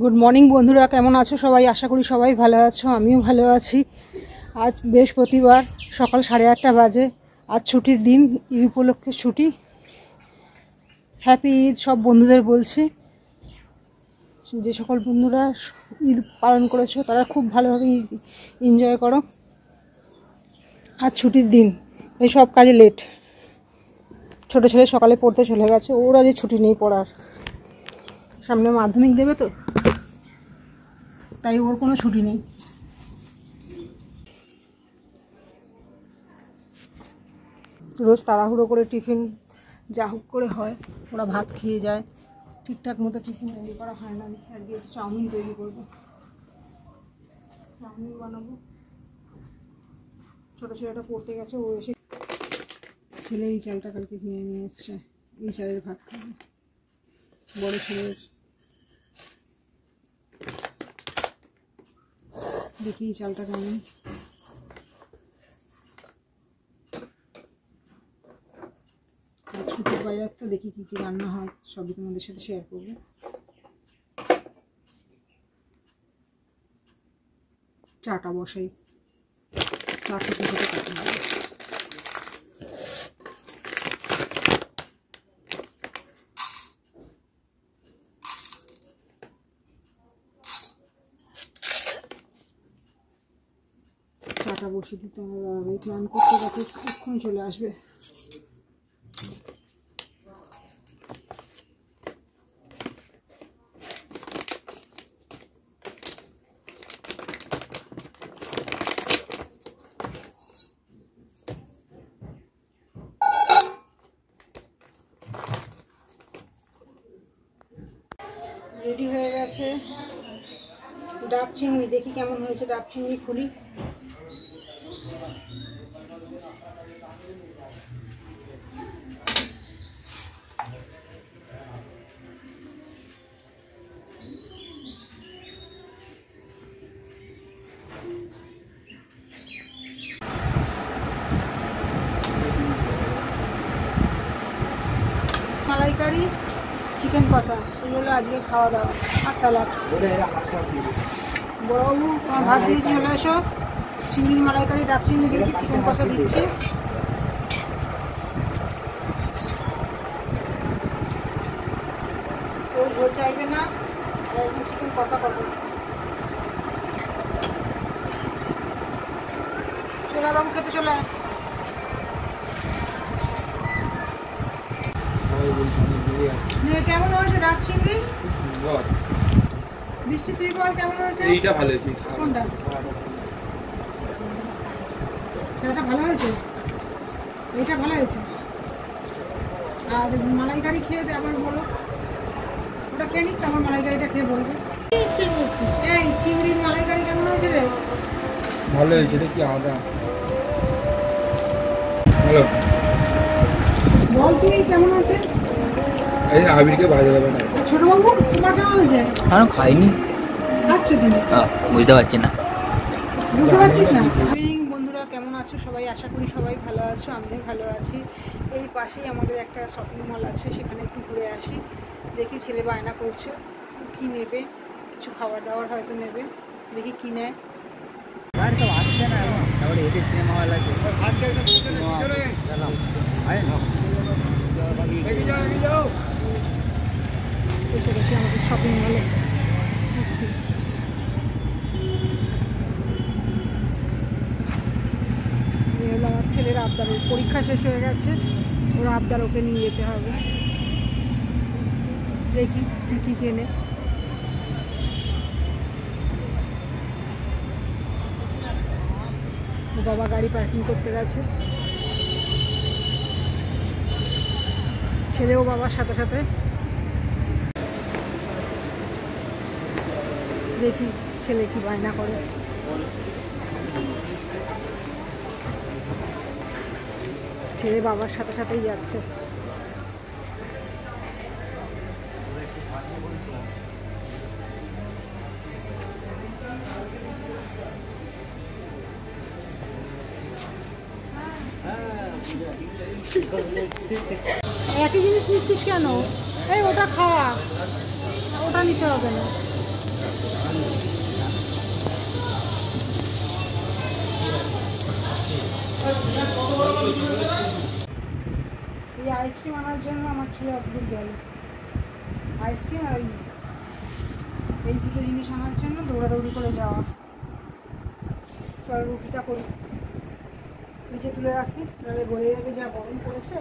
Good morning বন্ধুরা, কেমন আছো সবাই? আশা করি সবাই ভালো আছো, আমিও ভালো আছি। আজ বৃহস্পতিবার, সকাল 8:30 বাজে। আজ ছুটির দিন, ঈদ উপলক্ষে ছুটি। হ্যাপি ঈদ সব বন্ধুদের বলছি। যে সকল বন্ধুরা ঈদ পালন করেছো তারা খুব ভালোভাবে এনজয় করো। আজ ছুটির দিন, এই সব কাজে লেট। ছোটো ছেলে সকালে পড়তে চলে গেছে, ওর আজ ছুটি নেই পড়ার, সামনে মাধ্যমিক দেবে তো, তাই ওর কোনো ছুটি নেই। রোজ তাড়াহুড়ো করে টিফিন যা হোক করে হয়, ওরা ভাত খেয়ে যায়, ঠিকঠাক মতো টিফিন তৈরি করা হয় না। আজকে একটু চাউমিন তৈরি করবো, চাউমিন বানাবো। ছোটো ছেলেটা পড়তে গেছে, ও এসে ছেলে এই চালটা কালকে কিনে নিয়ে এসছে, এই চালের ভাত খাবো। বড় ছেলের দেখি এই চালটা কেমন। ছুটির বাজার তো, দেখি কী কী রান্না হয় সবই তোমাদের সাথে শেয়ার করবো। চাটা বসাই, চা ছোটো ছোটো কাটা হবে। চাটা বসিয়ে দিতে আমার দাদাভাই স্নান করতে গেছে, এক্ষুনি চলে আসবে। রেডি হয়ে গেছে ডাব চিংড়ি, দেখি কেমন হয়েছে। ডাব চিংড়ি খুলি, মালাইকারি, চিকেন কষা, এগুলো আজকে খাওয়া দাওয়া, আর স্যালাড। বড়বাবু তোমার ভাত দিয়েছি, চলে এসো। চিংড়ির মালাইকারি, ডাব চিংড়ি দিয়েছি, চিকেন কষা দিচ্ছি। কেউ ঝোল চাইবে না, একদম চিকেন কষা কষা। চলে বাবু, খেতে চলে। কেমন হয়েছে ডাব চিংড়ি? বৃষ্টি তুই বল কেমন হয়েছে? এইটা ভালো হয়েছে। কোনটা? সেটা ভালো হয়েছে, এইটা ভালো হয়েছে। আর মালাইকারি খেয়ে আবার বলো, ওটা খেয়ে নিক, আমার মালাইকারিটা খেয়ে বলবে। এই চিংড়ির মালাইকারি কেমন হয়েছে রে? ভালো হয়েছে রে, কি আদা হ্যালো বল তুই কেমন আছে? এই আবিরকে বাজে যাবে না। ছোট বাবু তোমার কেমন হয়েছে? আমি খাইনি, খাচ্ছ তুমি? বুঝতে পারছি না। বুঝতে পারছিস না? বন্ধুরা কেমন আছো সবাই? আশা করি সবাই ভালো আছো, আমিও ভালো আছি। এই পাশেই আমাদের একটা শপিং মল আছে, সেখানে একটু ঘুরে আসি। দেখি ছেলে বায়না করছে কি নেবে, কিছু খাবার দাবার হয়তো নেবে, দেখি কি নেয়। আসছে না এখন, তাহলে এদের সিনেমা হল আছে। এসে গেছি আমাদের শপিং মলে। আমার ছেলের আবদারের পরীক্ষা শেষ হয়ে গেছে, ওর আবদার, ওকে নিয়ে যেতে হবে। দেখি কি কি কেনে। ও বাবা গাড়ি পার্কিং করতে গেছে, ছেলেও বাবার সাথে সাথে। দেখি ছেলে কি বায়না করে। ছেলে বাবার সাথে সাথেই যাচ্ছে। একই জিনিস নিচ্ছিস কেন? এই ওটা খাওয়া, ওটা নিতে হবে না। এই আইসক্রিম আনার জন্য আমার ছেলে অদ্ভুত গেল, আইসক্রিম আর এই দুটো জিনিস আনার জন্য দৌড়াদৌড়ি করে যাওয়া। চল রুটিটা করি, ফ্রিজে তুলে রাখি, নাহলে গলে যাবে, যা গরম পড়েছে।